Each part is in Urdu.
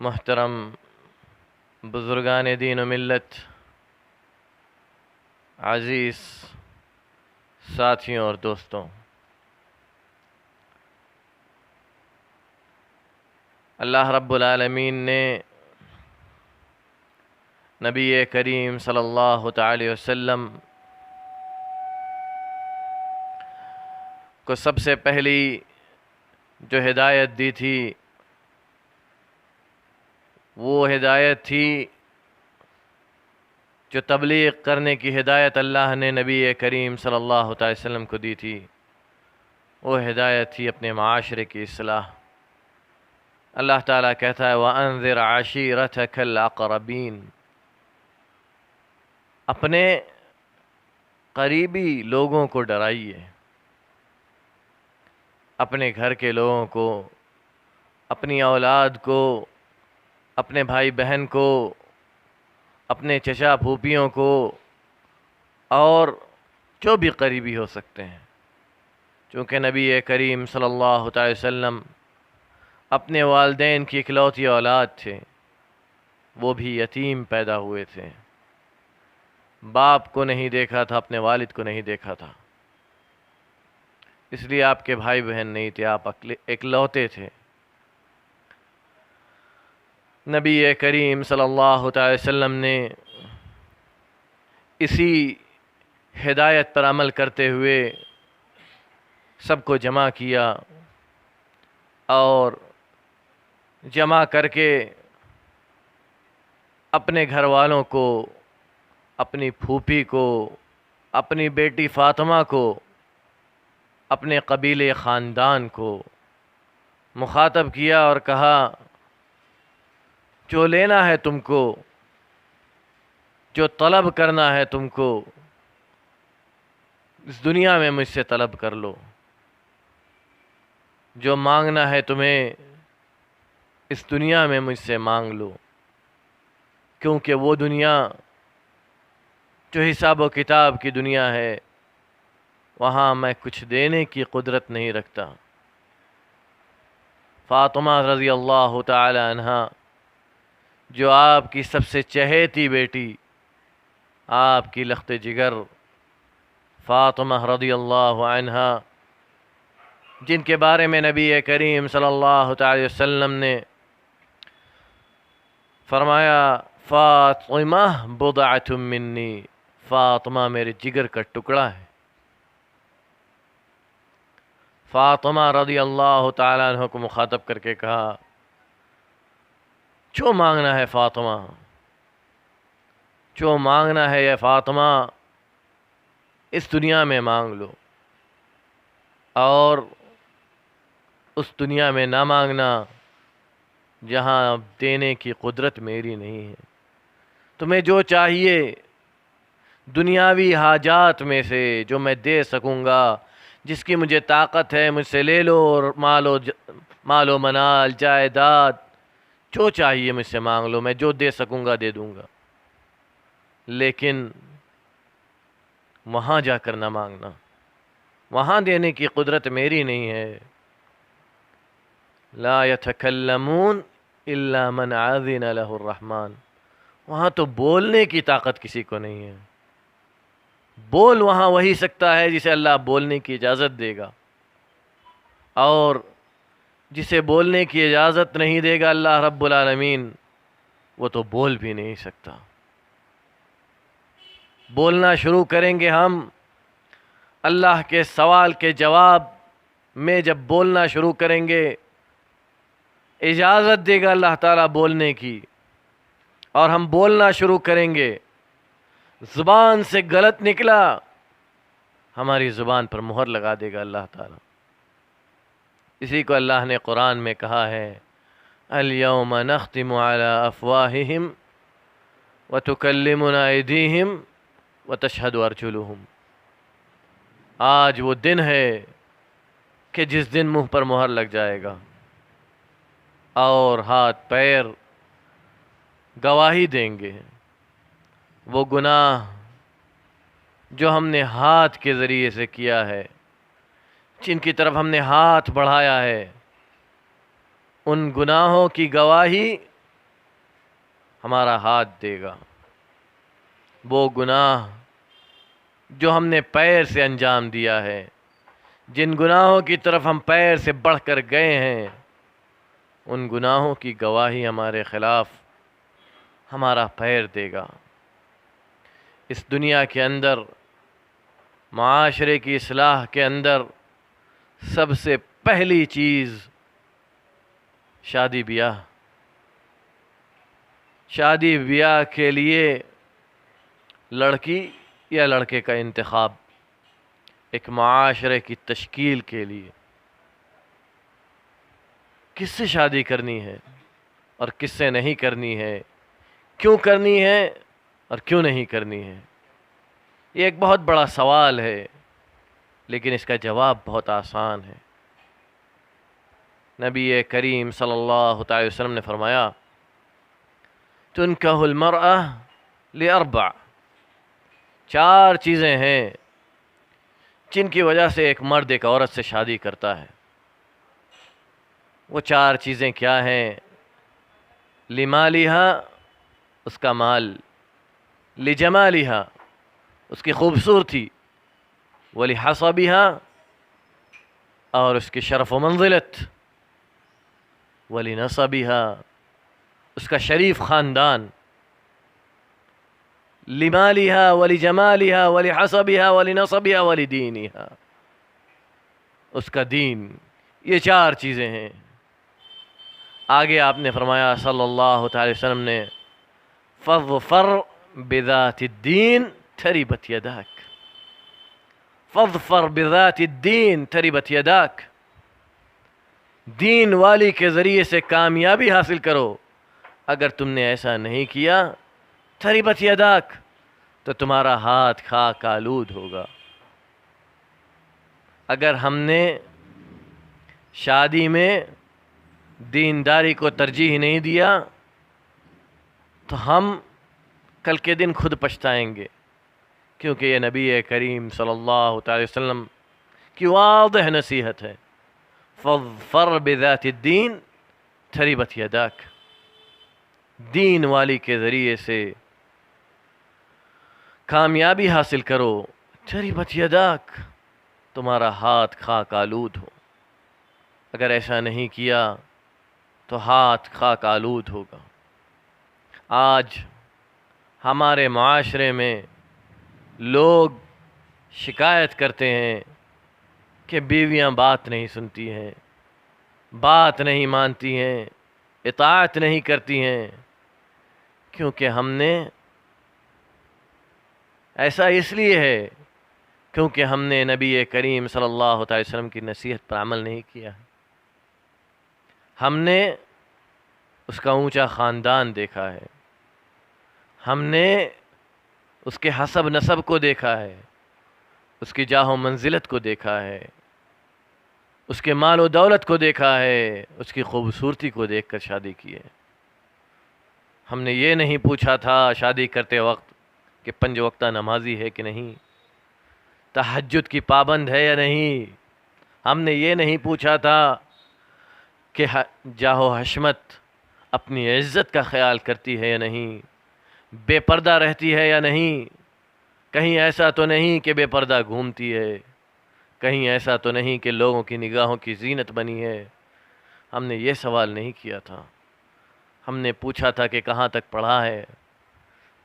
محترم بزرگان دین و ملت، عزیز ساتھیوں اور دوستوں، اللہ رب العالمین نے نبی کریم صلی اللہ تعالی وسلم کو سب سے پہلی جو ہدایت دی تھی وہ ہدایت تھی جو تبلیغ کرنے کی ہدایت اللہ نے نبی کریم صلی اللہ تعالی وسلم کو دی تھی۔ وہ ہدایت تھی اپنے معاشرے کی اصلاح۔ اللہ تعالیٰ کہتا ہے وَأَنذِرْ عَشِيرَتَكَ الْأَقْرَبِينَ، اپنے قریبی لوگوں کو ڈرائیے، اپنے گھر کے لوگوں کو، اپنی اولاد کو، اپنے بھائی بہن کو، اپنے چچا پھوپھیوں کو، اور جو بھی قریبی ہو سکتے ہیں، چونکہ نبی کریم صلی اللہ تعالی وسلم اپنے والدین کی اکلوتی اولاد تھے، وہ بھی یتیم پیدا ہوئے تھے، باپ کو نہیں دیکھا تھا، اپنے والد کو نہیں دیکھا تھا، اس لیے آپ کے بھائی بہن نہیں تھے، آپ اکلوتے تھے۔ نبی کریم صلی اللہ تعالی وسلم نے اسی ہدایت پر عمل کرتے ہوئے سب کو جمع کیا، اور جمع کر کے اپنے گھر والوں کو، اپنی پھوپھی کو، اپنی بیٹی فاطمہ کو، اپنے قبیلے خاندان کو مخاطب کیا اور کہا جو لینا ہے تم کو، جو طلب کرنا ہے تم کو، اس دنیا میں مجھ سے طلب کر لو، جو مانگنا ہے تمہیں اس دنیا میں مجھ سے مانگ لو، کیونکہ وہ دنیا جو حساب و کتاب کی دنیا ہے وہاں میں کچھ دینے کی قدرت نہیں رکھتا۔ فاطمہ رضی اللہ تعالی عنہا، جو آپ کی سب سے چہیتی بیٹی، آپ کی لخت جگر فاطمہ رضی اللہ عنہا، جن کے بارے میں نبی کریم صلی اللہ تعالی وسلم نے فرمایا فاطمہ بضعۃ منی، فاطمہ میرے جگر کا ٹکڑا ہے۔ فاطمہ رضی اللہ تعالیٰ عنہ کو مخاطب کر کے کہا جو مانگنا ہے فاطمہ، جو مانگنا ہے یا فاطمہ اس دنیا میں مانگ لو، اور اس دنیا میں نہ مانگنا جہاں دینے کی قدرت میری نہیں ہے۔ تمہیں جو چاہیے دنیاوی حاجات میں سے جو میں دے سکوں گا، جس کی مجھے طاقت ہے مجھ سے لے لو، اور مال و منال، جائیداد، جو چاہیے مجھ سے مانگ لو، میں جو دے سکوں گا دے دوں گا، لیکن وہاں جا کر نہ مانگنا، وہاں دینے کی قدرت میری نہیں ہے۔ لا يتکلمون الا من اذن له الرحمن، وہاں تو بولنے کی طاقت کسی کو نہیں ہے، بول وہاں وہی سکتا ہے جسے اللہ بولنے کی اجازت دے گا، اور جسے بولنے کی اجازت نہیں دے گا اللہ رب العالمین، وہ تو بول بھی نہیں سکتا۔ بولنا شروع کریں گے ہم، اللہ کے سوال کے جواب میں جب بولنا شروع کریں گے، اجازت دے گا اللہ تعالیٰ بولنے کی، اور ہم بولنا شروع کریں گے، زبان سے غلط نکلا ہماری زبان پر مہر لگا دے گا اللہ تعالیٰ۔ اسی کو اللہ نے قرآن میں کہا ہے اليوم نختم على افواہہم وتکلمنا ایدیہم وتشہد ارجلہم، آج وہ دن ہے کہ جس دن منہ پر مہر لگ جائے گا اور ہاتھ پیر گواہی دیں گے۔ وہ گناہ جو ہم نے ہاتھ کے ذریعے سے کیا ہے، جن کی طرف ہم نے ہاتھ بڑھایا ہے، ان گناہوں کی گواہی ہمارا ہاتھ دے گا۔ وہ گناہ جو ہم نے پیر سے انجام دیا ہے، جن گناہوں کی طرف ہم پیر سے بڑھ کر گئے ہیں، ان گناہوں کی گواہی ہمارے خلاف ہمارا پیر دے گا۔ اس دنیا کے اندر، معاشرے کی اصلاح کے اندر، سب سے پہلی چیز شادی بیاہ۔ شادی بیاہ کے لیے لڑکی یا لڑکے کا انتخاب ایک معاشرے کی تشکیل کے لیے، کس سے شادی کرنی ہے اور کس سے نہیں کرنی ہے، کیوں کرنی ہے اور کیوں نہیں کرنی ہے، یہ ایک بہت بڑا سوال ہے، لیکن اس کا جواب بہت آسان ہے۔ نبی کریم صلی اللہ تعالی وسلم نے فرمایا، تنکح المرأة لأربع، 4 چیزیں ہیں جن کی وجہ سے ایک مرد ایک عورت سے شادی کرتا ہے۔ وہ 4 چیزیں کیا ہیں؟ لمالہا، اس کا مال، لجمالہا، اس کی خوبصورتی، ولحسبہا، اور اس کی شرف و منزلت، ولنسبہا، اس کا شریف خاندان۔ لمالہا ولجمالہا ولحسبہا ولنسبہا ولدینہا، اس کا دین۔ یہ 4 چیزیں ہیں۔ آگے آپ نے فرمایا صلی اللہ تعالی وسلم نے، فاظفر بذات الدین تربت یداک، فاظفر بذات الدین تربت یداک، دین والی کے ذریعے سے کامیابی حاصل کرو۔ اگر تم نے ایسا نہیں کیا، تربت یداک، تو تمہارا ہاتھ خاک آلود ہوگا۔ اگر ہم نے شادی میں دینداری کو ترجیح نہیں دیا تو ہم کل کے دن خود پچھتائیں گے، کیونکہ یہ نبی کریم صلی اللہ تعالی وسلم کی واضح نصیحت ہے، فاظفر بذات الدین تربت یداک، دین والی کے ذریعے سے کامیابی حاصل کرو، تربت یداک، تمہارا ہاتھ خاک آلود ہو۔ اگر ایسا نہیں کیا تو ہاتھ خاک آلود ہوگا۔ آج ہمارے معاشرے میں لوگ شکایت کرتے ہیں کہ بیویاں بات نہیں سنتی ہیں، بات نہیں مانتی ہیں، اطاعت نہیں کرتی ہیں، کیونکہ ہم نے ایسا اس لیے ہے کیونکہ ہم نے نبی کریم صلی اللہ تعالی وسلم کی نصیحت پر عمل نہیں کیا۔ ہم نے اس کا اونچا خاندان دیکھا ہے، ہم نے اس کے حسب نسب کو دیکھا ہے، اس کی جاہ و منزلت کو دیکھا ہے، اس کے مال و دولت کو دیکھا ہے، اس کی خوبصورتی کو دیکھ کر شادی کی ہے۔ ہم نے یہ نہیں پوچھا تھا شادی کرتے وقت کہ 5 وقتہ نمازی ہے کہ نہیں، تہجد کی پابند ہے یا نہیں۔ ہم نے یہ نہیں پوچھا تھا کہ جاہ و حشمت، اپنی عزت کا خیال کرتی ہے یا نہیں، بے پردہ رہتی ہے یا نہیں، کہیں ایسا تو نہیں کہ بے پردہ گھومتی ہے، کہیں ایسا تو نہیں کہ لوگوں کی نگاہوں کی زینت بنی ہے۔ ہم نے یہ سوال نہیں کیا تھا۔ ہم نے پوچھا تھا کہ کہاں تک پڑھا ہے،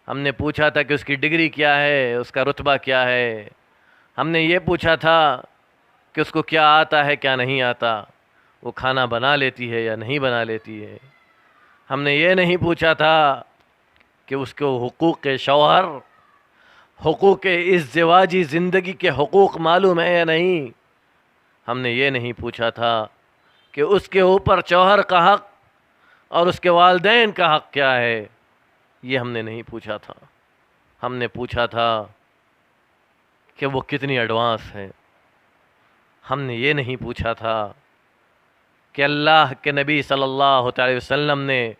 ہم نے پوچھا تھا کہ اس کی ڈگری کیا ہے، اس کا رتبہ کیا ہے، ہم نے یہ پوچھا تھا کہ اس کو کیا آتا ہے کیا نہیں آتا، وہ کھانا بنا لیتی ہے یا نہیں بنا لیتی ہے۔ ہم نے یہ نہیں پوچھا تھا کہ اس کو حقوق شوہر، حقوق ازدواجی زندگی کے حقوق معلوم ہے یا نہیں۔ ہم نے یہ نہیں پوچھا تھا کہ اس کے اوپر شوہر کا حق اور اس کے والدین کا حق کیا ہے، یہ ہم نے نہیں پوچھا تھا۔ ہم نے پوچھا تھا کہ وہ کتنی ایڈوانس ہے۔ ہم نے یہ نہیں پوچھا تھا کہ اللہ کے نبی صلی اللہ علیہ وسلم نے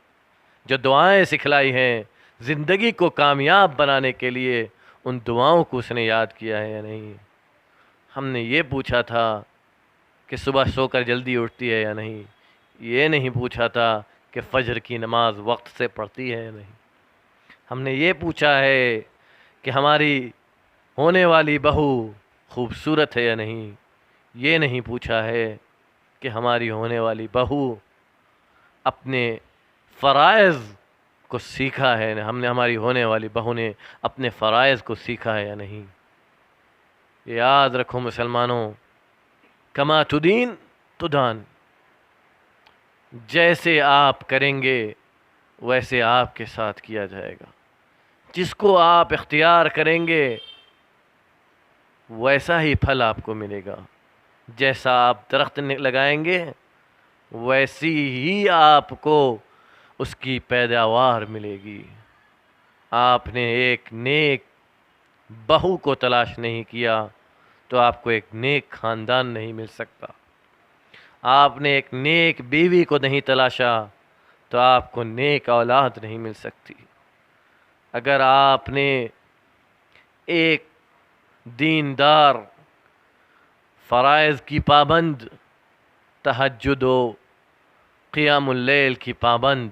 جو دعائیں سکھلائی ہیں زندگی کو کامیاب بنانے کے لیے، ان دعاؤں کو اس نے یاد کیا ہے یا نہیں۔ ہم نے یہ پوچھا تھا کہ صبح سو کر جلدی اٹھتی ہے یا نہیں۔ یہ نہیں پوچھا تھا کہ فجر کی نماز وقت سے پڑھتی ہے یا نہیں۔ ہم نے یہ پوچھا ہے کہ ہماری ہونے والی بہو خوبصورت ہے یا نہیں. یہ نہیں پوچھا ہے کہ ہماری ہونے والی بہو اپنے فرائض کو سیکھا ہے. ہماری ہونے والی بہو نے اپنے فرائض کو سیکھا ہے یا نہیں. یاد رکھو مسلمانوں، کما تدین تدان. جیسے آپ کریں گے ویسے آپ کے ساتھ کیا جائے گا. جس کو آپ اختیار کریں گے ویسا ہی پھل آپ کو ملے گا. جیسا آپ درخت لگائیں گے ویسی ہی آپ کو اس کی پیداوار ملے گی. آپ نے ایک نیک بہو کو تلاش نہیں کیا تو آپ کو ایک نیک خاندان نہیں مل سکتا. آپ نے ایک نیک بیوی کو نہیں تلاشا تو آپ کو نیک اولاد نہیں مل سکتی. اگر آپ نے ایک دیندار، فرائض کی پابند، تہجد و قیام اللیل کی پابند،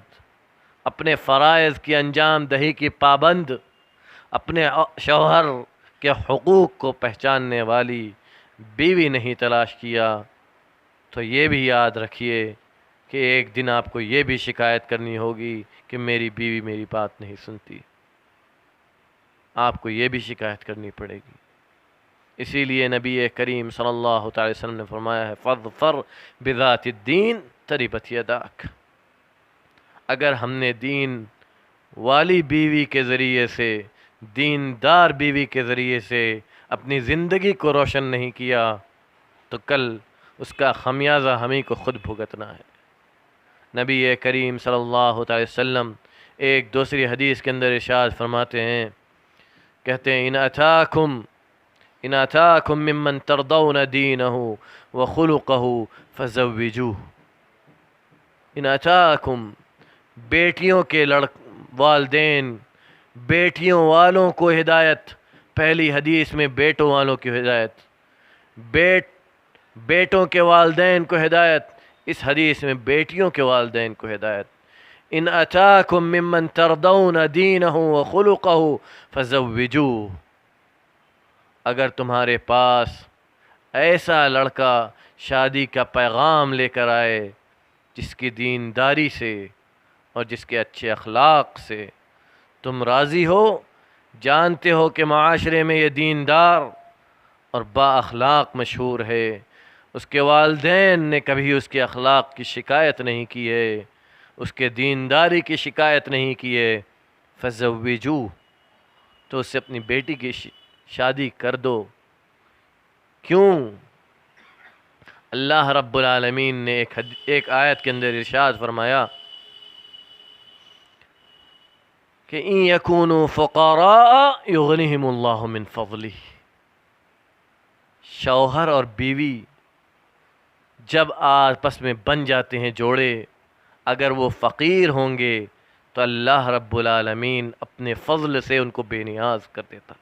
اپنے فرائض کی انجام دہی کی پابند، اپنے شوہر کے حقوق کو پہچاننے والی بیوی نہیں تلاش کیا تو یہ بھی یاد رکھیے کہ ایک دن آپ کو یہ بھی شکایت کرنی ہوگی کہ میری بیوی میری بات نہیں سنتی. آپ کو یہ بھی شکایت کرنی پڑے گی. اسی لیے نبی کریم صلی اللہ تعالی وسلم نے فرمایا ہے فاظفر بذات الدین تربت یداک. اگر ہم نے دین والی بیوی کے ذریعے سے، دیندار بیوی کے ذریعے سے اپنی زندگی کو روشن نہیں کیا تو کل اس کا خمیازہ ہمیں کو خود بھگتنا ہے. نبی کریم صلی اللہ تعالی وسلم ایک دوسری حدیث کے اندر ارشاد فرماتے ہیں، کہتے ہیں ان اتاکم ممن ترضون دینہ وخلقہ فزوجوہ. ان اتاکم، بیٹیوں کے والدین، بیٹیوں والوں کو ہدایت. پہلی حدیث میں بیٹوں والوں کی ہدایت، بیٹوں کے والدین کو ہدایت. اس حدیث میں بیٹیوں کے والدین کو ہدایت. ان اتاکم ممن ترضون دینہ وخلقہ فزوجوہ. اگر تمہارے پاس ایسا لڑکا شادی کا پیغام لے کر آئے جس کی دینداری سے اور جس کے اچھے اخلاق سے تم راضی ہو، جانتے ہو کہ معاشرے میں یہ دیندار اور با اخلاق مشہور ہے، اس کے والدین نے کبھی اس کے اخلاق کی شکایت نہیں کی ہے، اس کے دینداری کی شکایت نہیں کی ہے، فزوجوہ، تو اس سے اپنی بیٹی کی شادی کر دو. کیوں؟ اللہ رب العالمین نے ایک آیت کے اندر ارشاد فرمایا کہ ان یکونوا فقراء یغنہم اللہ من فضلہ. شوہر اور بیوی جب آپس میں بن جاتے ہیں جوڑے، اگر وہ فقیر ہوں گے تو اللہ رب العالمین اپنے فضل سے ان کو بے نیاز کر دیتا.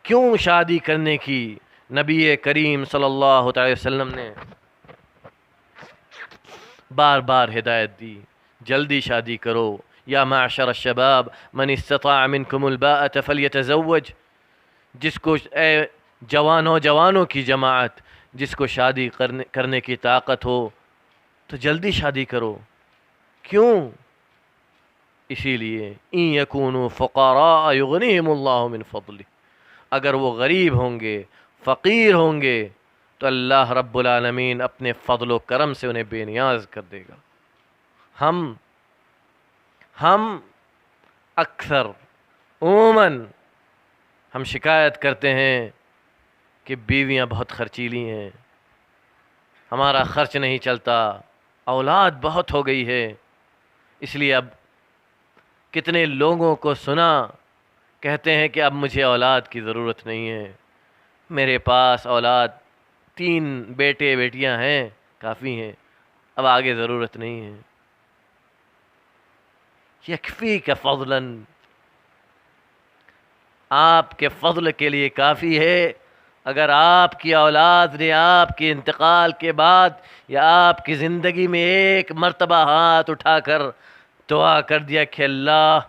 کیوں شادی کرنے کی نبی کریم صلی اللہ تعالی وسلم نے بار بار ہدایت دی؟ جلدی شادی کرو. یا معشر الشباب من استطاع منکم الباءة فلیتزوج. جس کو، اے جوانوں کی جماعت، جس کو شادی کرنے کی طاقت ہو تو جلدی شادی کرو. کیوں؟ اسی لیے ان یکونوا فقراء یغنیہم اللہ من فضلہ. اگر وہ غریب ہوں گے، فقیر ہوں گے تو اللہ رب العالمین اپنے فضل و کرم سے انہیں بے نیاز کر دے گا. ہم اکثر عموماً ہم شکایت کرتے ہیں کہ بیویاں بہت خرچیلی ہیں، ہمارا خرچ نہیں چلتا، اولاد بہت ہو گئی ہے. اس لیے اب کتنے لوگوں کو سنا کہتے ہیں کہ اب مجھے اولاد کی ضرورت نہیں ہے، میرے پاس اولاد 3 بیٹے بیٹیاں ہیں، کافی ہیں، اب آگے ضرورت نہیں ہے. یکفیک فضلا، آپ کے فضل کے لیے کافی ہے اگر آپ کی اولاد نے آپ کے انتقال کے بعد یا آپ کی زندگی میں ایک مرتبہ ہاتھ اٹھا کر دعا کر دیا کہ اللہ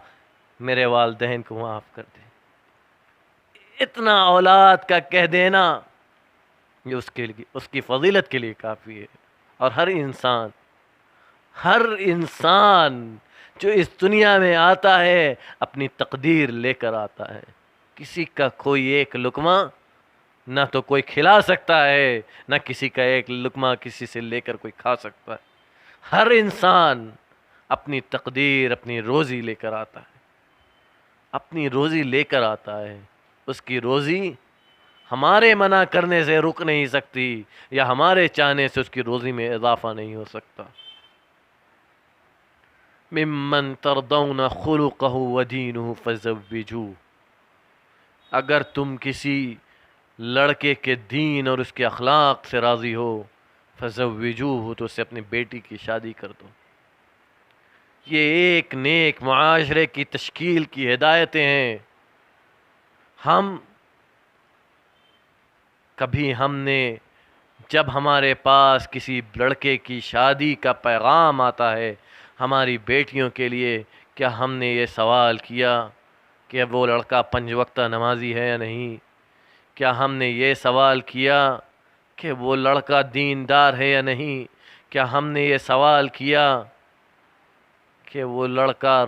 میرے والدین کو معاف کر دے. اتنا اولاد کا کہہ دینا یہ اس کی فضیلت کے لیے کافی ہے. اور ہر انسان جو اس دنیا میں آتا ہے اپنی تقدیر لے کر آتا ہے. کسی کا کوئی ایک لقمہ نہ تو کوئی کھلا سکتا ہے، نہ کسی کا ایک لقمہ کسی سے لے کر کوئی کھا سکتا ہے. ہر انسان اپنی تقدیر، اپنی روزی لے کر آتا ہے. اپنی روزی لے کر آتا ہے. اس کی روزی ہمارے منع کرنے سے رک نہیں سکتی، یا ہمارے چاہنے سے اس کی روزی میں اضافہ نہیں ہو سکتا. ممن ترضون خلقہ ودینہ فزوجوہ. اگر تم کسی لڑکے کے دین اور اس کے اخلاق سے راضی ہو، فزوجوہ، تو اسے اپنی بیٹی کی شادی کر دو. یہ ایک نیک معاشرے کی تشکیل کی ہدایتیں ہیں. ہم نے جب ہمارے پاس کسی لڑکے کی شادی کا پیغام آتا ہے ہماری بیٹیوں کے لیے، کیا ہم نے یہ سوال کیا کہ وہ لڑکا 5 وقتہ نمازی ہے یا نہیں؟ کیا ہم نے یہ سوال کیا کہ وہ لڑکا دیندار ہے یا نہیں؟ کیا ہم نے یہ سوال کیا کہ وہ لڑکا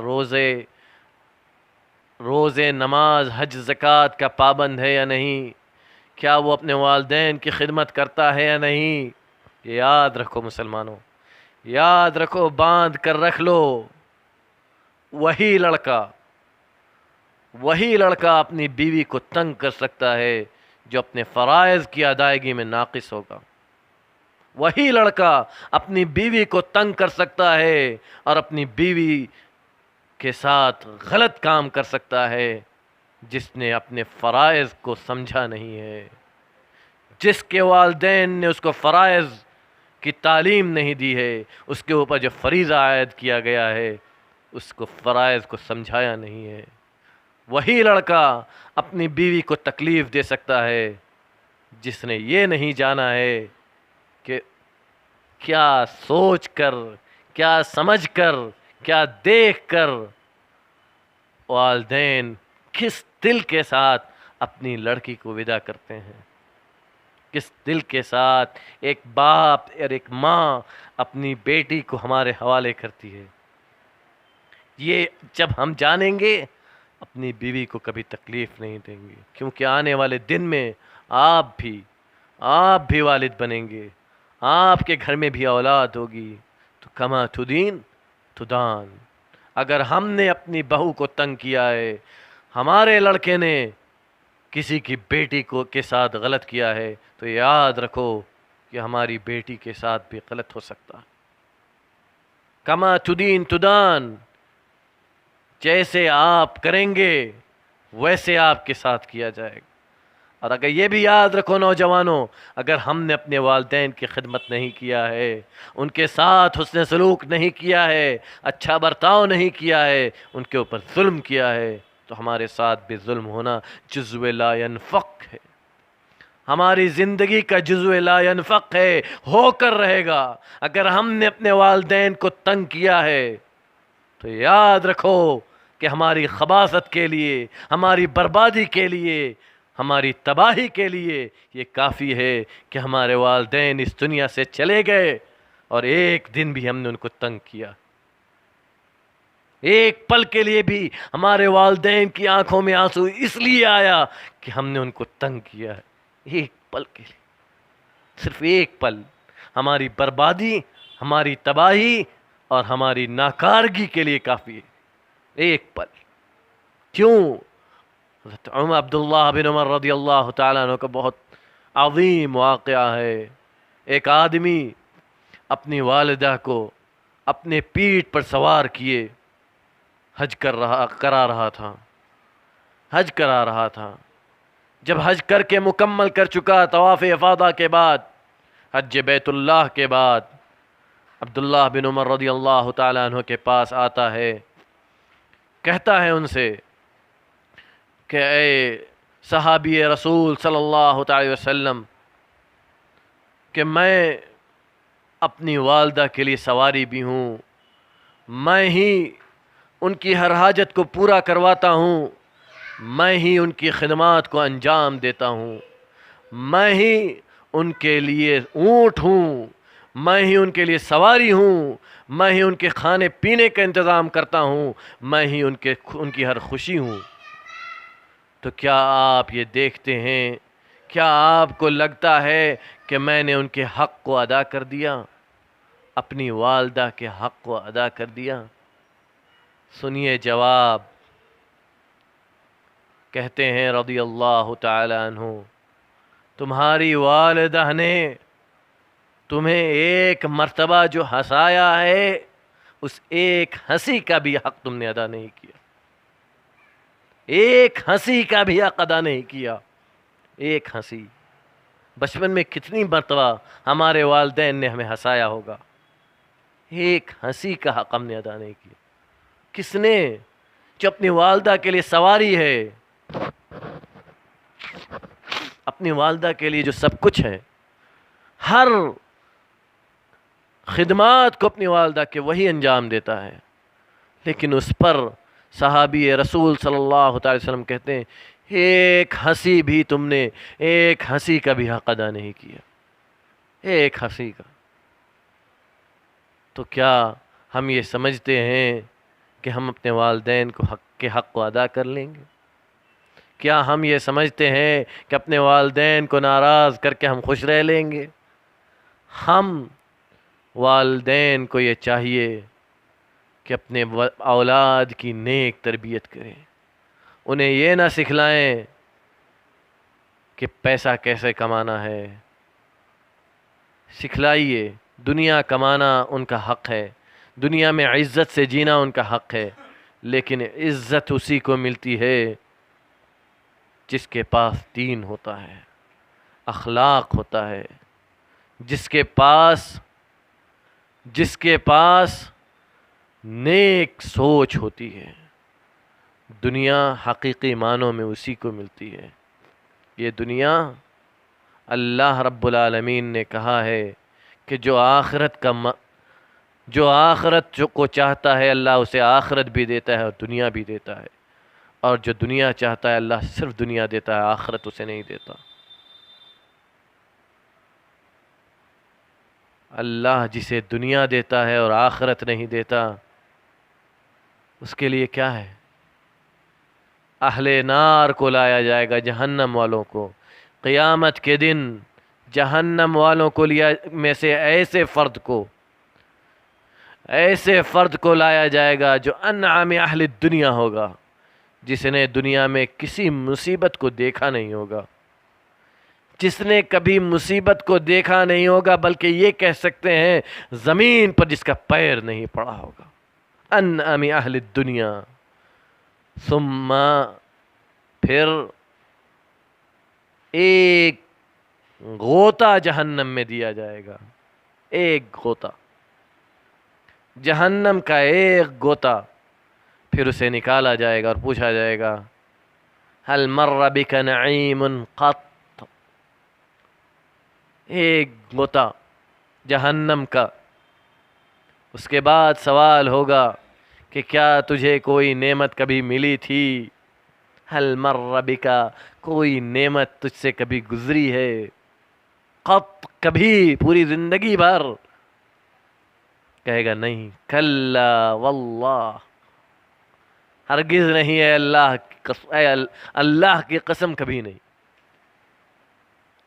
روزے نماز حج زکوٰۃ کا پابند ہے یا نہیں؟ کیا وہ اپنے والدین کی خدمت کرتا ہے یا نہیں؟ یہ یاد رکھو مسلمانوں، یاد رکھو، باندھ کر رکھ لو. وہی لڑکا اپنی بیوی کو تنگ کر سکتا ہے جو اپنے فرائض کی ادائیگی میں ناقص ہوگا. وہی لڑکا اپنی بیوی کو تنگ کر سکتا ہے اور اپنی بیوی کے ساتھ غلط کام کر سکتا ہے جس نے اپنے فرائض کو سمجھا نہیں ہے. جس کے والدین نے اس کو فرائض کی تعلیم نہیں دی ہے، اس کے اوپر جو فریضہ عائد کیا گیا ہے اس کو فرائض کو سمجھایا نہیں ہے. وہی لڑکا اپنی بیوی کو تکلیف دے سکتا ہے جس نے یہ نہیں جانا ہے کہ کیا سوچ کر، کیا سمجھ کر، کیا دیکھ کر والدین کس دل کے ساتھ اپنی لڑکی کو ودا کرتے ہیں، کس دل کے ساتھ ایک باپ اور ایک ماں اپنی بیٹی کو ہمارے حوالے کرتی ہے. یہ جب ہم جانیں گے اپنی بیوی کو کبھی تکلیف نہیں دیں گے، کیونکہ آنے والے دن میں آپ بھی والد بنیں گے، آپ کے گھر میں بھی اولاد ہوگی. تو کما تدین تدان. اگر ہم نے اپنی بہو کو تنگ کیا ہے، ہمارے لڑکے نے کسی کی بیٹی کے ساتھ غلط کیا ہے، تو یاد رکھو کہ ہماری بیٹی کے ساتھ بھی غلط ہو سکتا. کما تدین تدان. جیسے آپ کریں گے ویسے آپ کے ساتھ کیا جائے گا. اور اگر یہ بھی یاد رکھو نوجوانوں، اگر ہم نے اپنے والدین کی خدمت نہیں کیا ہے، ان کے ساتھ حسن سلوک نہیں کیا ہے، اچھا برتاؤ نہیں کیا ہے، ان کے اوپر ظلم کیا ہے، تو ہمارے ساتھ بھی ظلم ہونا جزو لا ينفق ہے. ہماری زندگی کا جزو لا ينفق ہے، ہو کر رہے گا. اگر ہم نے اپنے والدین کو تنگ کیا ہے تو یاد رکھو کہ ہماری خباثت کے لیے، ہماری بربادی کے لیے، ہماری تباہی کے لیے یہ کافی ہے کہ ہمارے والدین اس دنیا سے چلے گئے اور ایک دن بھی ہم نے ان کو تنگ کیا. ایک پل کے لیے بھی ہمارے والدین کی آنکھوں میں آنسو اس لیے آیا کہ ہم نے ان کو تنگ کیا ہے. ایک پل کے لیے، صرف ایک پل، ہماری بربادی، ہماری تباہی اور ہماری ناکارگی کے لیے کافی ہے. ایک پل. کیوں؟ عبداللہ بن عمر رضی اللہ تعالیٰ عنہ کا بہت عظیم واقعہ ہے. ایک آدمی اپنی والدہ کو اپنے پیٹھ پر سوار کیے حج کرا رہا تھا. جب حج کر کے مکمل کر چکا، طواف افاضہ کے بعد، حج بیت اللہ کے بعد، عبداللہ بن عمر رضی اللہ تعالیٰ عنہ کے پاس آتا ہے، کہتا ہے ان سے کہ اے صحابی رسول صلی اللہ علیہ وسلم، کہ میں اپنی والدہ کے لیے سواری بھی ہوں، میں ہی ان کی ہر حاجت کو پورا کرواتا ہوں، میں ہی ان کی خدمات کو انجام دیتا ہوں، میں ہی ان کے لیے اونٹ ہوں، میں ہی ان کے لیے سواری ہوں، میں ہی ان کے کھانے پینے کا انتظام کرتا ہوں، میں ہی ان کی ہر خوشی ہوں۔ تو کیا آپ یہ دیکھتے ہیں، کیا آپ کو لگتا ہے کہ میں نے ان کے حق کو ادا کر دیا، اپنی والدہ کے حق کو ادا کر دیا؟ سنیے جواب۔ کہتے ہیں رضی اللہ تعالی عنہ، تمہاری والدہ نے تمہیں ایک مرتبہ جو ہنسایا ہے، اس ایک ہنسی کا بھی حق تم نے ادا نہیں کیا، ایک ہنسی کا بھی حق ادا نہیں کیا۔ ایک ہنسی، بچپن میں کتنی مرتبہ ہمارے والدین نے ہمیں ہنسایا ہوگا، ایک ہنسی کا حق ہم نے ادا نہیں کیا۔ کس نے؟ جو اپنی والدہ کے لیے سواری ہے، اپنی والدہ کے لیے جو سب کچھ ہے، ہر خدمات کو اپنی والدہ کے وہی انجام دیتا ہے، لیکن اس پر صحابی رسول صلی اللہ علیہ وسلم کہتے ہیں ایک ہنسی بھی تم نے، ایک ہنسی کا بھی حق ادا نہیں کیا، ایک ہنسی کا۔ تو کیا ہم یہ سمجھتے ہیں کہ ہم اپنے والدین کے حق کو ادا کر لیں گے؟ کیا ہم یہ سمجھتے ہیں کہ اپنے والدین کو ناراض کر کے ہم خوش رہ لیں گے؟ ہم والدین کو یہ چاہیے کہ اپنے اولاد کی نیک تربیت کریں، انہیں یہ نہ سکھلائیں کہ پیسہ کیسے کمانا ہے، سکھلائیے دنیا کمانا ان کا حق ہے، دنیا میں عزت سے جینا ان کا حق ہے، لیکن عزت اسی کو ملتی ہے جس کے پاس دین ہوتا ہے، اخلاق ہوتا ہے، جس کے پاس نیک سوچ ہوتی ہے۔ دنیا حقیقی معنوں میں اسی کو ملتی ہے۔ یہ دنیا، اللہ رب العالمین نے کہا ہے کہ جو آخرت کو چاہتا ہے اللہ اسے آخرت بھی دیتا ہے اور دنیا بھی دیتا ہے، اور جو دنیا چاہتا ہے اللہ صرف دنیا دیتا ہے، آخرت اسے نہیں دیتا۔ اللہ جسے دنیا دیتا ہے اور آخرت نہیں دیتا، اس کے لیے کیا ہے؟ اہل نار کو لایا جائے گا، جہنم والوں کو قیامت کے دن، جہنم والوں کو میں سے ایسے فرد کو لایا جائے گا جو انعام اہل دنیا ہوگا، جس نے دنیا میں کسی مصیبت کو دیکھا نہیں ہوگا، جس نے کبھی مصیبت کو دیکھا نہیں ہوگا، بلکہ یہ کہہ سکتے ہیں زمین پر جس کا پیر نہیں پڑا ہوگا، انعام اہل الدنیا۔ ثم پھر ایک غوطہ جہنم میں دیا جائے گا، ایک غوطہ، جہنم کا ایک غوطہ، پھر اسے نکالا جائے گا اور پوچھا جائے گا هل مر بک نعیم قط، ایک غوطہ جہنم کا۔ اس کے بعد سوال ہوگا کہ کیا تجھے کوئی نعمت کبھی ملی تھی؟ هل مر بک، کوئی نعمت تجھ سے کبھی گزری ہے؟ قط، کبھی، پوری زندگی بھر؟ کہے گا نہیں، کلا واللہ، ہرگز نہیں، اے اللہ کی قسم، کبھی نہیں،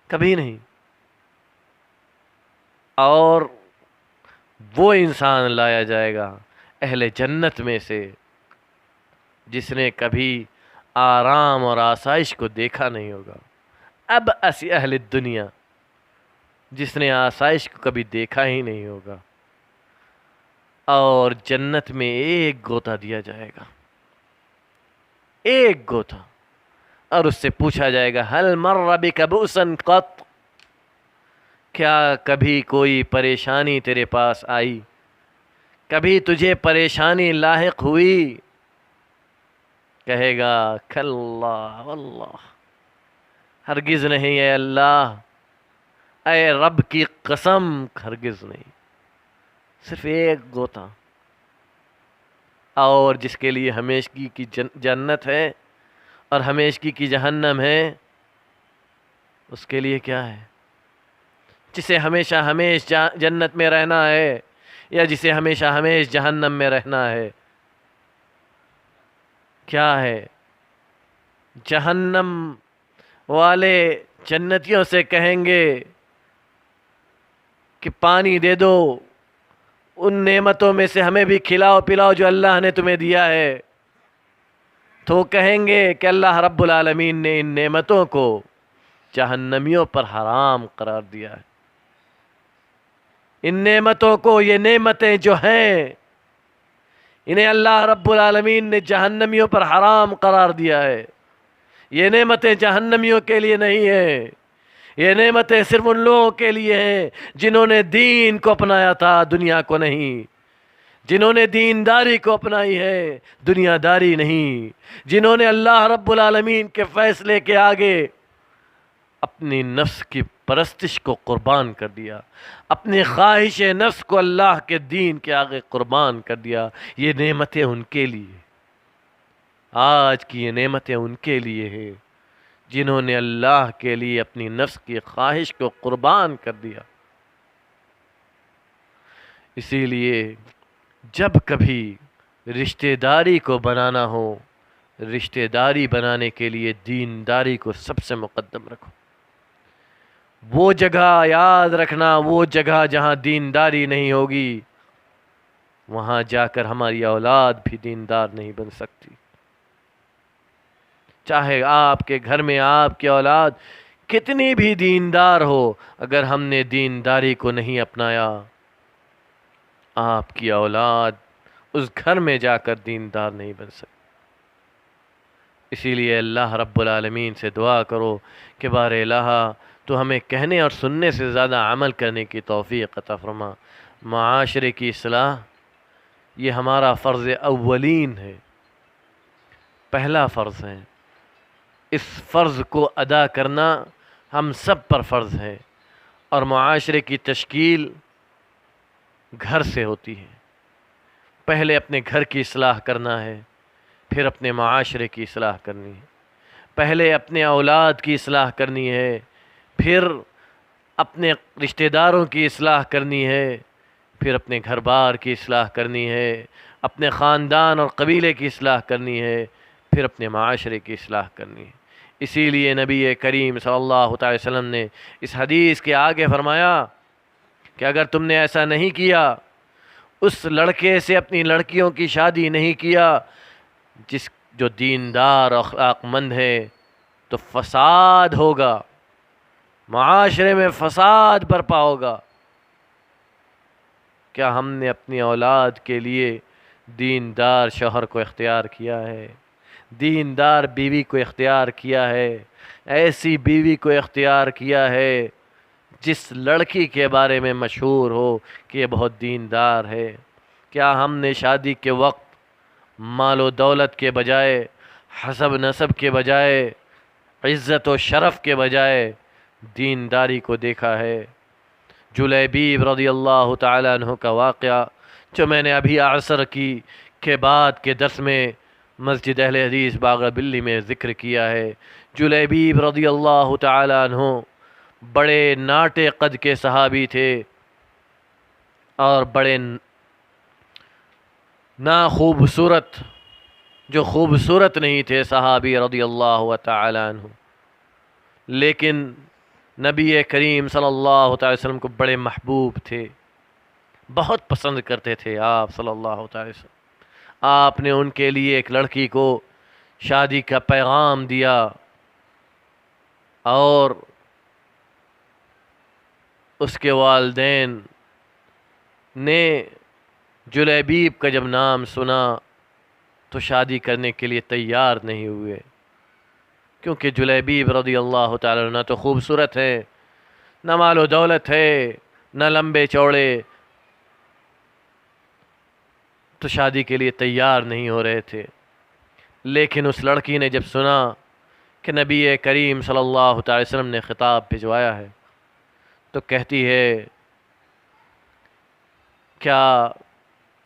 کبھی نہیں۔ اور وہ انسان لایا جائے گا اہل جنت میں سے جس نے کبھی آرام اور آسائش کو دیکھا نہیں ہوگا، اب اہل دنیا، جس نے آسائش کو کبھی دیکھا ہی نہیں ہوگا، اور جنت میں ایک غوطہ دیا جائے گا، ایک غوطہ، اور اس سے پوچھا جائے گا هل مر بک بؤس قط، کیا کبھی کوئی پریشانی تیرے پاس آئی، کبھی تجھے پریشانی لاحق ہوئی؟ کہے گا کلا واللہ، ہرگز نہیں اے اللہ، اے رب کی قسم، ہرگز نہیں، صرف ایک غوطہ۔ اور جس کے لیے ہمیشگی کی جنت ہے اور ہمیشگی کی جہنم ہے، اس کے لیے کیا ہے؟ جسے ہمیشہ ہمیشہ جنت میں رہنا ہے یا جسے ہمیشہ ہمیشہ جہنم میں رہنا ہے؟ کیا ہے؟ جہنم والے جنتیوں سے کہیں گے کہ پانی دے دو، ان نعمتوں میں سے ہمیں بھی کھلاؤ پلاؤ جو اللہ نے تمہیں دیا ہے، تو وہ کہیں گے کہ اللہ رب العالمین نے ان نعمتوں کو جہنمیوں پر حرام قرار دیا ہے۔ ان نعمتوں کو، یہ نعمتیں جو ہیں، انہیں اللہ رب العالمین نے جہنمیوں پر حرام قرار دیا ہے۔ یہ نعمتیں جہنمیوں کے لیے نہیں ہیں، یہ نعمتیں صرف ان لوگوں کے لیے ہیں جنہوں نے دین کو اپنایا تھا، دنیا کو نہیں، جنہوں نے دینداری کو اپنائی ہے، دنیا داری نہیں، جنہوں نے اللہ رب العالمین کے فیصلے کے آگے اپنی نفس کی پرستش کو قربان کر دیا، اپنی خواہش نفس کو اللہ کے دین کے آگے قربان کر دیا۔ یہ نعمتیں ان کے لیے، آج کی یہ نعمتیں ان کے لیے ہیں جنہوں نے اللہ کے لیے اپنی نفس کی خواہش کو قربان کر دیا۔ اسی لیے جب کبھی رشتہ داری کو بنانا ہو، رشتہ داری بنانے کے لیے دینداری کو سب سے مقدم رکھو۔ وہ جگہ یاد رکھنا، وہ جگہ جہاں دینداری نہیں ہوگی، وہاں جا کر ہماری اولاد بھی دیندار نہیں بن سکتی۔ چاہے آپ کے گھر میں آپ کی اولاد کتنی بھی دیندار ہو، اگر ہم نے دینداری کو نہیں اپنایا، آپ کی اولاد اس گھر میں جا کر دیندار نہیں بن سکتی۔ اسی لیے اللہ رب العالمین سے دعا کرو کہ بار الہ تو ہمیں کہنے اور سننے سے زیادہ عمل کرنے کی توفیق عطا فرما۔ معاشرے کی اصلاح یہ ہمارا فرض اولین ہے، پہلا فرض ہے۔ اس فرض کو ادا کرنا ہم سب پر فرض ہے، اور معاشرے کی تشکیل گھر سے ہوتی ہے۔ پہلے اپنے گھر کی اصلاح کرنا ہے، پھر اپنے معاشرے کی اصلاح کرنی ہے۔ پہلے اپنے اولاد کی اصلاح کرنی ہے، پھر اپنے رشتہ داروں کی اصلاح کرنی ہے، پھر اپنے گھر بار کی اصلاح کرنی ہے، اپنے خاندان اور قبیلے کی اصلاح کرنی ہے، پھر اپنے معاشرے کی اصلاح کرنی ہے۔ اسی لیے نبی کریم صلی اللہ علیہ وسلم نے اس حدیث کے آگے فرمایا کہ اگر تم نے ایسا نہیں کیا، اس لڑکے سے اپنی لڑکیوں کی شادی نہیں کیا جو دیندار اور اخلاق مند ہے، تو فساد ہوگا، معاشرے میں فساد برپا ہوگا۔ کیا ہم نے اپنی اولاد کے لیے دیندار شوہر کو اختیار کیا ہے؟ دیندار بیوی کو اختیار کیا ہے؟ ایسی بیوی کو اختیار کیا ہے جس لڑکی کے بارے میں مشہور ہو کہ یہ بہت دیندار ہے؟ کیا ہم نے شادی کے وقت مال و دولت کے بجائے، حسب نسب کے بجائے، عزت و شرف کے بجائے دینداری کو دیکھا ہے؟ جلیبیب رضی اللہ تعالیٰ عنہ کا واقعہ جو میں نے ابھی عصر کے بعد کے درس میں مسجد اہل حدیث باغ بلی میں ذکر کیا ہے۔ جلیبیب رضی اللہ تعالیٰ عنہ بڑے ناٹے قد کے صحابی تھے اور بڑے خوبصورت، جو خوبصورت نہیں تھے صحابی رضی اللہ تعالیٰ عنہ، لیکن نبی کریم صلی اللہ علیہ وسلم کو بڑے محبوب تھے، بہت پسند کرتے تھے آپ صلی اللہ علیہ وسلم۔ آپ نے ان کے لیے ایک لڑکی کو شادی کا پیغام دیا، اور اس کے والدین نے جلیبیب کا جب نام سنا تو شادی کرنے کے لیے تیار نہیں ہوئے، کیونکہ جلیبیب رضی اللہ تعالیٰ عنہ تو خوبصورت ہے، نہ مال و دولت ہے، نہ لمبے چوڑے، تو شادی کے لیے تیار نہیں ہو رہے تھے۔ لیکن اس لڑکی نے جب سنا کہ نبی کریم صلی اللہ علیہ وسلم نے خطاب بھجوایا ہے، تو کہتی ہے کیا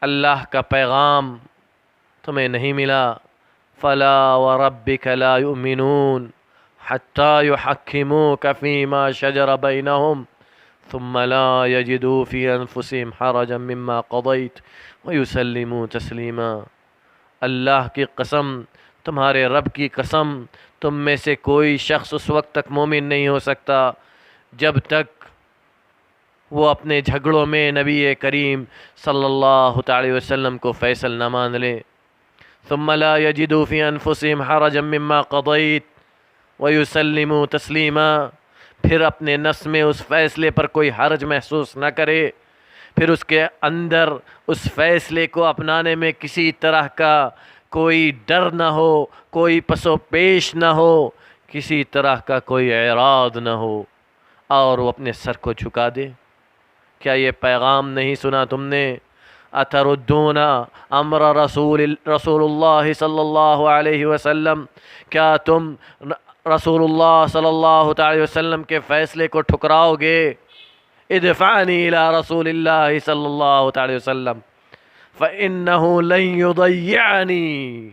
اللہ کا پیغام تمہیں نہیں ملا؟ فلا وربک لا یؤمنون حتی یحکموک فیما شجر بینہم ثم لا یجدوا فی انفسہم حرجا مما قضیت ویسلموا تسلیما۔ اللہ کی قسم، تمہارے رب کی قسم، تم میں سے کوئی شخص اس وقت تک مومن نہیں ہو سکتا جب تک وہ اپنے جھگڑوں میں نبی کریم صلی اللہ تعالی وسلم کو فیصل نہ مان لے۔ ثم لا یجدوا فی انفسہم حرجا مما قضیت ویسلموا تسلیما، پھر اپنے نفس میں اس فیصلے پر کوئی حرج محسوس نہ کرے، پھر اس کے اندر اس فیصلے کو اپنانے میں کسی طرح کا کوئی ڈر نہ ہو، کوئی پس و پیش نہ ہو، کسی طرح کا کوئی اعراض نہ ہو، اور وہ اپنے سر کو جھکا دے۔ کیا یہ پیغام نہیں سنا تم نے؟ اتردون امر رسول اللہ صلی اللہ علیہ وسلم، کیا تم رسول اللہ صلی اللہ تعالی وسلم کے فیصلے کو ٹھکراؤ گے؟ ادفعنی الی رسول اللہ صلی اللہ تعالی وسلم فإنہ لن یضیعنی۔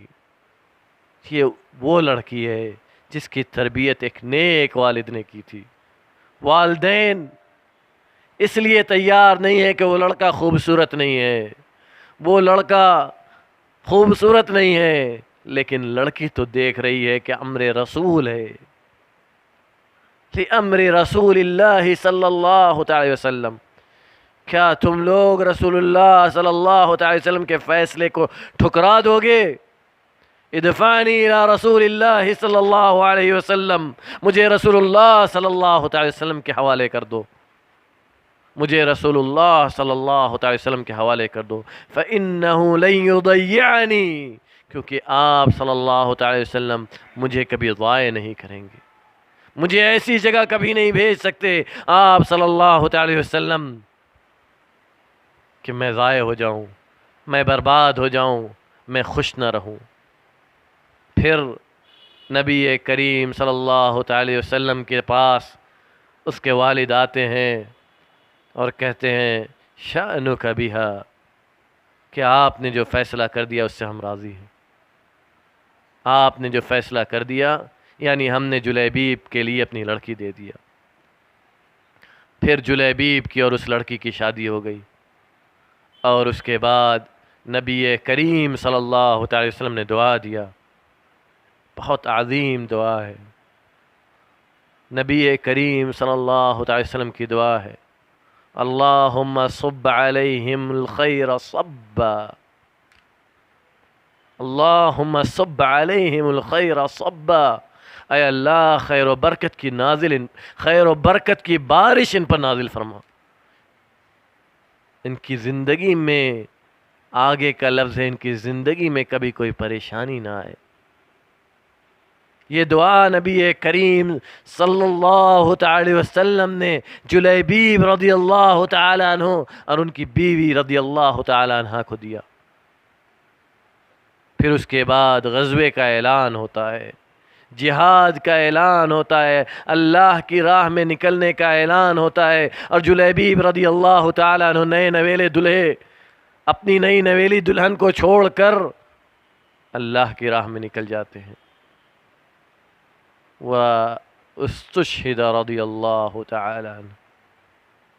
یہ وہ لڑکی ہے جس کی تربیت ایک نیک والد نے کی تھی۔ والدین اس لیے تیار نہیں ہے کہ وہ لڑکا خوبصورت نہیں ہے، وہ لڑکا خوبصورت نہیں ہے، لیکن لڑکی تو دیکھ رہی ہے کہ امر رسول ہے، امر رسول اللہ صلی اللہ تعالی وسلم۔ کیا تم لوگ رسول اللہ صلی اللہ تعالی وسلم کے فیصلے کو ٹھکرا دو گے؟ ادفعنی الی رسول اللہ صلی اللہ علیہ وسلم، مجھے رسول اللہ صلی اللہ تعالی وسلم کے حوالے کر دو، مجھے رسول اللہ صلی اللہ تعالی وسلم کے حوالے کر دو۔ فإنہ لن یضیعنی، کیونکہ آپ صلی اللہ تعالی وسلم مجھے کبھی ضائع نہیں کریں گے، مجھے ایسی جگہ کبھی نہیں بھیج سکتے آپ صلی اللہ تعالی وسلم کہ میں ضائع ہو جاؤں، میں برباد ہو جاؤں، میں خوش نہ رہوں۔ پھر نبی کریم صلی اللہ تعالی وسلم کے پاس اس کے والد آتے ہیں اور کہتے ہیں شأنک بہا، کہ آپ نے جو فیصلہ کر دیا اس سے ہم راضی ہیں، آپ نے جو فیصلہ کر دیا، یعنی ہم نے جلیبیب کے لیے اپنی لڑکی دے دیا۔ پھر جلیبیب کی اور اس لڑکی کی شادی ہو گئی، اور اس کے بعد نبی کریم صلی اللہ تعالی وسلم نے دعا دیا، بہت عظیم دعا ہے، نبی کریم صلی اللہ تعالی وسلم کی دعا ہے، اللہم صب علیہم الخیر صبا، اللہم صب علیہم الخیر صبا، اے اللہ خیر و برکت کی خیر و برکت کی بارش ان پر نازل فرما، ان کی زندگی میں، آگے کا لفظ ہے ان کی زندگی میں کبھی کوئی پریشانی نہ آئے۔ یہ دعا نبی کریم صلی اللہ تعالی وسلم نے جلیبیب رضی اللہ تعالی عنہ اور ان کی بیوی رضی اللہ تعالی عنہ کو دیا۔ پھر اس کے بعد غزوے کا اعلان ہوتا ہے، جہاد کا اعلان ہوتا ہے، اللہ کی راہ میں نکلنے کا اعلان ہوتا ہے، اور جلیبیب رضی اللہ تعالی عنہ نئے نویلے دلہے اپنی نئی نویلی دلہن کو چھوڑ کر اللہ کی راہ میں نکل جاتے ہیں، واستشہد رضی اللہ تعالی عنہ،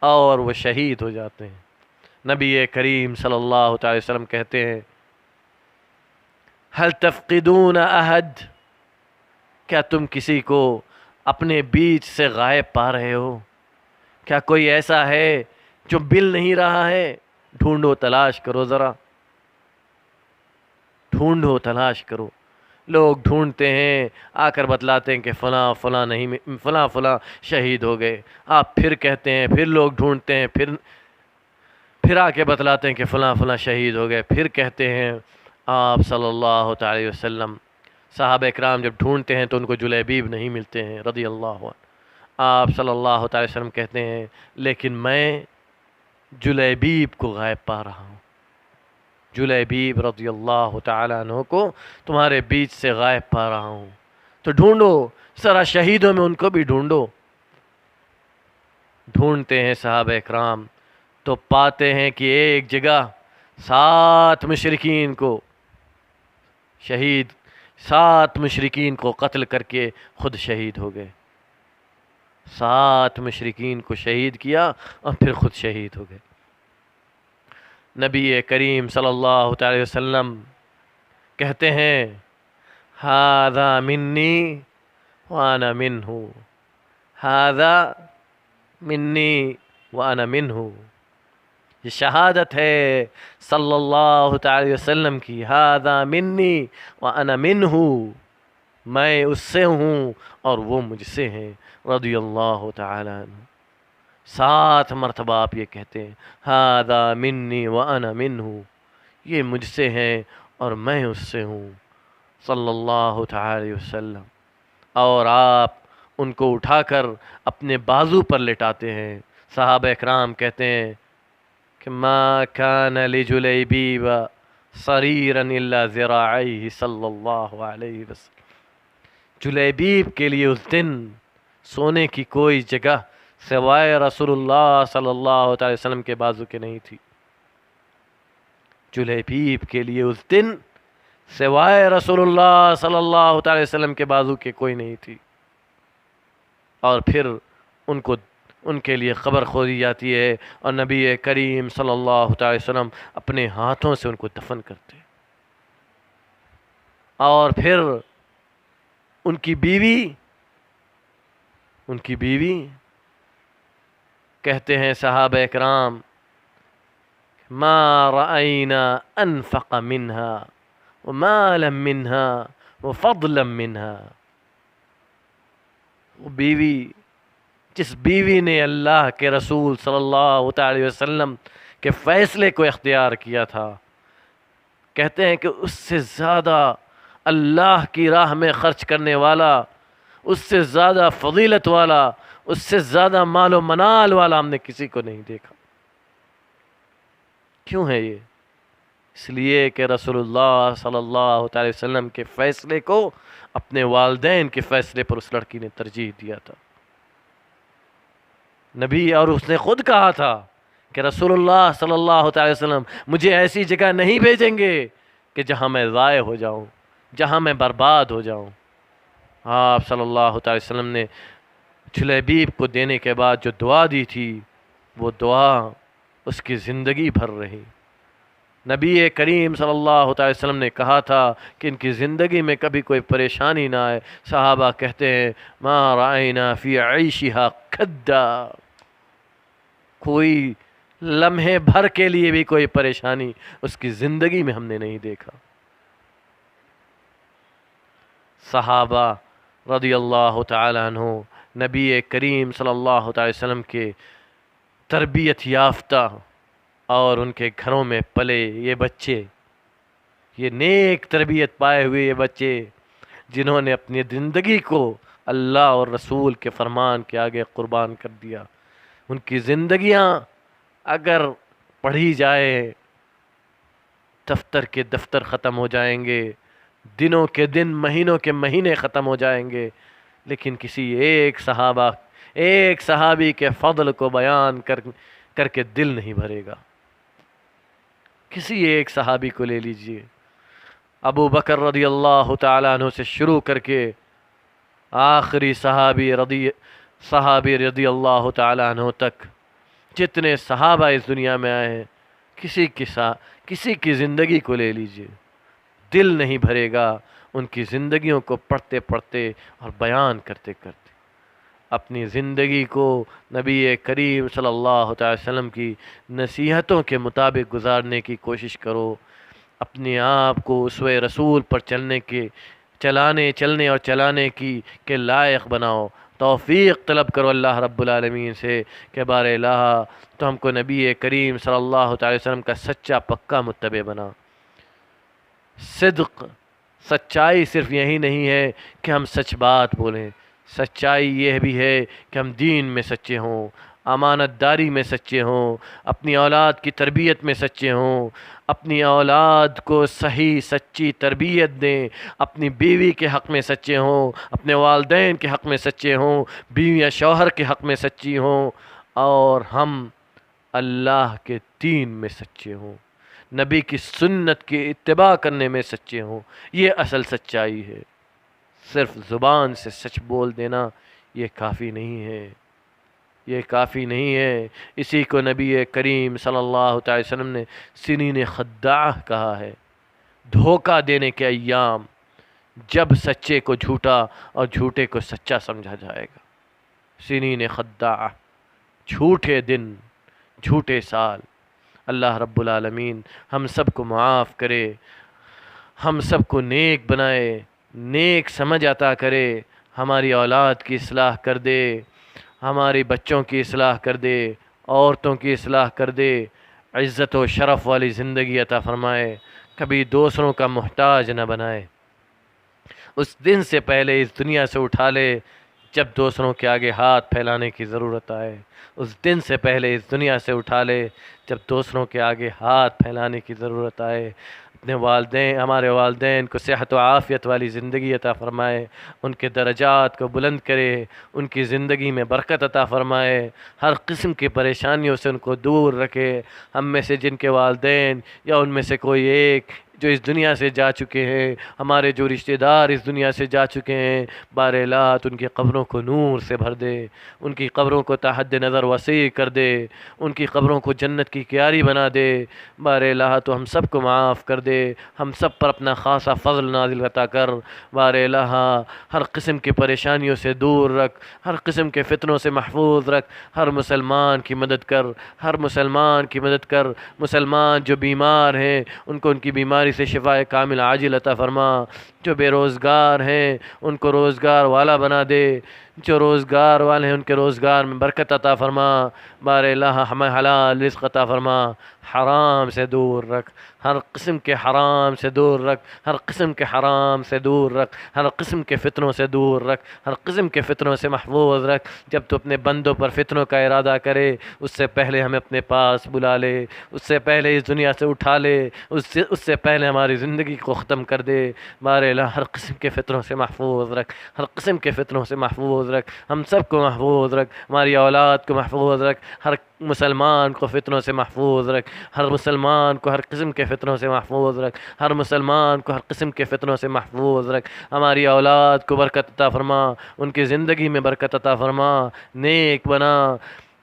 اور وہ شہید ہو جاتے ہیں۔ نبی کریم صلی اللہ تعالی وسلم کہتے ہیں هل تفقدون احد، کیا تم کسی کو اپنے بیچ سے غائب پا رہے ہو؟ کیا کوئی ایسا ہے جو مل نہیں رہا ہے؟ ڈھونڈو، تلاش کرو، ذرا ڈھونڈو، تلاش کرو۔ لوگ ڈھونڈتے ہیں، آ کر بتلاتے ہیں کہ فلاں فلاں نہیں، فلاں فلاں شہید ہو گئے، آپ پھر کہتے ہیں، پھر لوگ ڈھونڈتے ہیں، پھر آ کے بتلاتے ہیں کہ فلاں فلاں شہید ہو گئے، پھر کہتے ہیں آپ صلی اللہ تعالی وسلم۔ صحابہ اکرام جب ڈھونڈتے ہیں تو ان کو جلیبیب نہیں ملتے ہیں رضی اللہ عنہ۔ آپ صلی اللہ تعالی وسلم کہتے ہیں لیکن میں جلیبیب کو غائب پا رہا ہوں، جلیبیب رضی اللہ تعالی عنہ کو تمہارے بیچ سے غائب پا رہا ہوں، تو ڈھونڈو، ذرا شہیدوں میں ان کو بھی ڈھونڈو۔ ڈھونڈتے ہیں صحابہ اکرام تو پاتے ہیں کہ ایک جگہ 7 مشرکین کو شہید 7 مشرکین کو قتل کر کے خود شہید ہو گئے، 7 مشرکین کو شہید کیا اور پھر خود شہید ہو گئے۔ نبی کریم صلی اللہ تعالی وسلم کہتے ہیں ھذا منی وانا منہ، ھذا منی وانا منہ، یہ شہادت ہے صلی اللہ تعالی وسلم کی، ھذا منی وانا منہ، میں اس سے ہوں اور وہ مجھ سے ہیں رضی اللہ تعالی عنہ۔ 7 مرتبہ آپ یہ کہتے ہیں ھذا منی وانا منہ، یہ مجھ سے ہیں اور میں اس سے ہوں صلی اللہ تعالی وسلم۔ اور آپ ان کو اٹھا کر اپنے بازو پر لٹاتے ہیں۔ صحابہ اکرام کہتے ہیں کہ ما کان لجلیبیب صریرا الا ذراعیہ صلی اللہ علیہ وسلم، جلیبیب کے لیے اس دن سونے کی کوئی جگہ سوائے رسول اللہ صلی اللہ تعالی وسلم کے بازو کے نہیں تھی، جلیبیب کے لیے اس دن سوائے رسول اللہ صلی اللہ تعالی وسلم کے بازو کے کوئی نہیں تھی۔ اور پھر ان کے لیے قبر کھودی جاتی ہے اور نبی کریم صلی اللہ تعالی وسلم اپنے ہاتھوں سے ان کو دفن کرتے ہیں۔ اور پھر ان کی بیوی کہتے ہیں صحابہ اکرام ما رأینا انفق منہا ومالا منہا وفضلا منہا، وہ بیوی، جس بیوی نے اللہ کے رسول صلی اللہ تعالی وسلم کے فیصلے کو اختیار کیا تھا، کہتے ہیں کہ اس سے زیادہ اللہ کی راہ میں خرچ کرنے والا، اس سے زیادہ فضیلت والا، اس سے زیادہ مال و منال والا ہم نے کسی کو نہیں دیکھا۔ کیوں ہے یہ؟ اس لیے کہ رسول اللہ صلی اللہ تعالی وسلم کے فیصلے کو اپنے والدین کے فیصلے پر اس لڑکی نے ترجیح دیا تھا۔ نبی اور اس نے خود کہا تھا کہ رسول اللہ صلی اللہ تعالی وسلم مجھے ایسی جگہ نہیں بھیجیں گے کہ جہاں میں ضائع ہو جاؤں، جہاں میں برباد ہو جاؤں۔ آپ صلی اللہ تعالی وسلم نے جلیبیب کو دینے کے بعد جو دعا دی تھی، وہ دعا اس کی زندگی بھر رہی۔ نبی کریم صلی اللہ تعالی وسلم نے کہا تھا کہ ان کی زندگی میں کبھی کوئی پریشانی نہ آئے۔ صحابہ کہتے ہیں ما رأینا فی عیشہا کدا، کوئی لمحے بھر کے لیے بھی کوئی پریشانی اس کی زندگی میں ہم نے نہیں دیکھا۔ صحابہ رضی اللہ تعالی عنہ نبی کریم صلی اللہ تعالی وسلم کے تربیت یافتہ اور ان کے گھروں میں پلے یہ بچے، یہ نیک تربیت پائے ہوئے یہ بچے، جنہوں نے اپنی زندگی کو اللہ اور رسول کے فرمان کے آگے قربان کر دیا، ان کی زندگیاں اگر پڑھی جائے دفتر کے دفتر ختم ہو جائیں گے، دنوں کے دن، مہینوں کے مہینے ختم ہو جائیں گے، لیکن کسی ایک صحابی کے فضل کو بیان کر کے دل نہیں بھرے گا۔ کسی ایک صحابی کو لے لیجئے، ابو بکر رضی اللہ تعالیٰ عنہ سے شروع کر کے آخری صحابی رضی اللہ تعالیٰ عنہ تک جتنے صحابہ اس دنیا میں آئے ہیں، کسی کی زندگی کو لے لیجئے، دل نہیں بھرے گا ان کی زندگیوں کو پڑھتے پڑھتے اور بیان کرتے کرتے۔ اپنی زندگی کو نبی کریم صلی اللہ تعالی وسلم کی نصیحتوں کے مطابق گزارنے کی کوشش کرو، اپنے آپ کو اسوہ رسول پر چلنے اور چلانے کے لائق بناؤ، توفیق طلب کرو اللہ رب العالمین سے کہ بار الہ تو ہم کو نبی کریم صلی اللہ تعالی وسلم کا سچا پکا متبع بنا۔ صدق، سچائی صرف یہی نہیں ہے کہ ہم سچ بات بولیں، سچائی یہ بھی ہے کہ ہم دین میں سچے ہوں، امانت داری میں سچے ہوں، اپنی اولاد کی تربیت میں سچے ہوں، اپنی اولاد کو صحیح سچی تربیت دیں، اپنی بیوی کے حق میں سچے ہوں، اپنے والدین کے حق میں سچے ہوں، بیوی یا شوہر کے حق میں سچی ہوں، اور ہم اللہ کے دین میں سچے ہوں۔ نبی کی سنت کی اتباع کرنے میں سچے ہوں. یہ اصل سچائی ہے. صرف زبان سے سچ بول دینا یہ کافی نہیں ہے، یہ کافی نہیں ہے. اسی کو نبی کریم صلی اللہ تعالی وسلم نے سنین خداع کہا ہے، دھوکہ دینے کے ایام، جب سچے کو جھوٹا اور جھوٹے کو سچا سمجھا جائے گا. سنین خداع، جھوٹے دن، جھوٹے سال. اللہ رب العالمین ہم سب کو معاف کرے، ہم سب کو نیک بنائے، نیک سمجھ عطا کرے، ہماری اولاد کی اصلاح کر دے، ہمارے بچوں کی اصلاح کر دے، عورتوں کی اصلاح کر دے، عزت و شرف والی زندگی عطا فرمائے، کبھی دوسروں کا محتاج نہ بنائے. اس دن سے پہلے اس دنیا سے اٹھا لے جب دوسروں کے آگے ہاتھ پھیلانے کی ضرورت آئے. اس دن سے پہلے اس دنیا سے اٹھا لے جب دوسروں کے آگے ہاتھ پھیلانے کی ضرورت آئے. اپنے والدین، ہمارے والدین کو صحت و عافیت والی زندگی عطا فرمائے، ان کے درجات کو بلند کرے، ان کی زندگی میں برکت عطا فرمائے، ہر قسم کی پریشانیوں سے ان کو دور رکھے. ہم میں سے جن کے والدین یا ان میں سے کوئی ایک جو اس دنیا سے جا چکے ہیں، ہمارے جو رشتہ دار اس دنیا سے جا چکے ہیں، بار الہ ان کی قبروں کو نور سے بھر دے، ان کی قبروں کو تا حد نظر وسیع کر دے، ان کی قبروں کو جنت کی کیاری بنا دے. بار الہ تو ہم سب کو معاف کر دے، ہم سب پر اپنا خاصا فضل نازل عطا کر. بار الہ ہر قسم کی پریشانیوں سے دور رکھ، ہر قسم کے فتنوں سے محفوظ رکھ، ہر مسلمان کی مدد کر، ہر مسلمان کی مدد کر. مسلمان جو بیمار ہیں ان کو ان کی بیماری سے شفاء کامل عاجل عطا فرما. جو بے روزگار ہیں ان کو روزگار والا بنا دے، جو روزگار والے ہیں ان کے روزگار میں برکت عطا فرما. بار الہ ہمیں حلال رزق عطا فرما، حرام سے دور رکھ، ہر قسم کے حرام سے دور رکھ، ہر قسم کے حرام سے دور رکھ، ہر قسم کے فتنوں سے دور رکھ، ہر قسم کے فتنوں سے محفوظ رکھ. جب تو اپنے بندوں پر فتنوں کا ارادہ کرے اس سے پہلے ہمیں اپنے پاس بلا لے، اس سے پہلے اس دنیا سے اٹھا لے، اس سے پہلے ہماری زندگی کو ختم کر دے. بار الہ ہر قسم کے فتنوں سے محفوظ رکھ، ہر قسم کے فتنوں سے محفوظ رکھ، ہم سب کو محفوظ رکھ، ہماری اولاد کو محفوظ رکھ، ہر مسلمان کو فتنوں سے محفوظ رکھ، ہر مسلمان کو ہر قسم کے فتنوں سے محفوظ رکھ، ہر مسلمان کو ہر قسم کے فتنوں سے محفوظ رکھ. ہماری اولاد کو برکت عطا فرما، ان کی زندگی میں برکت عطا فرما، نیک بنا.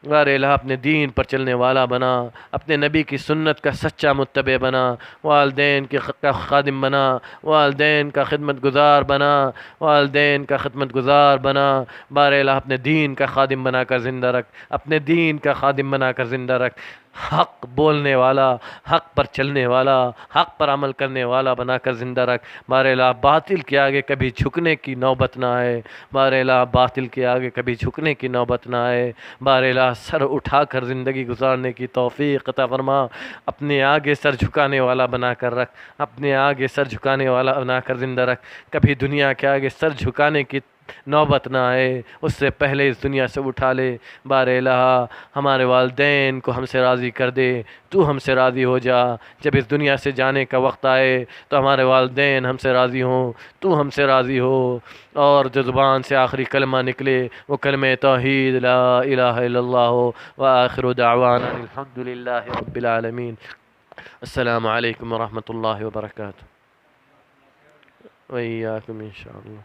بار الہ اپنے دین پر چلنے والا بنا، اپنے نبی کی سنت کا سچا متبع بنا، والدین کا خادم بنا، والدین کا خدمت گزار بنا، والدین کا خدمت گزار بنا. بار الہ اپنے دین کا خادم بنا کر زندہ رکھ، اپنے دین کا خادم بنا کر زندہ رکھ. حق بولنے والا، حق پر چلنے والا، حق پر عمل کرنے والا بنا کر زندہ رکھ. بار الہ باطل کے آگے کبھی جھکنے کی نوبت نہ آئے، بار الہ باطل کے آگے کبھی جھکنے کی نوبت نہ آئے. بار الہ سر اٹھا کر زندگی گزارنے کی توفیق عطا فرما، اپنے آگے سر جھکانے والا بنا کر رکھ، اپنے آگے سر جھکانے والا بنا کر زندہ رکھ. کبھی دنیا کے آگے سر جھکانے کی نوبت نہ آئے، اس سے پہلے اس دنیا سے اٹھا لے. بار الہ ہمارے والدین کو ہم سے راضی کر دے، تو ہم سے راضی ہو جا. جب اس دنیا سے جانے کا وقت آئے تو ہمارے والدین ہم سے راضی ہوں، تو ہم سے راضی ہو، اور جو زبان سے آخری کلمہ نکلے وہ کلمہ توحید لا الہ الا اللہ ہو. وآخر دعوانا الحمد للہ رب العالمین. السلام علیکم ورحمۃ اللہ وبرکاتہ. وإياكم إن شاء الله.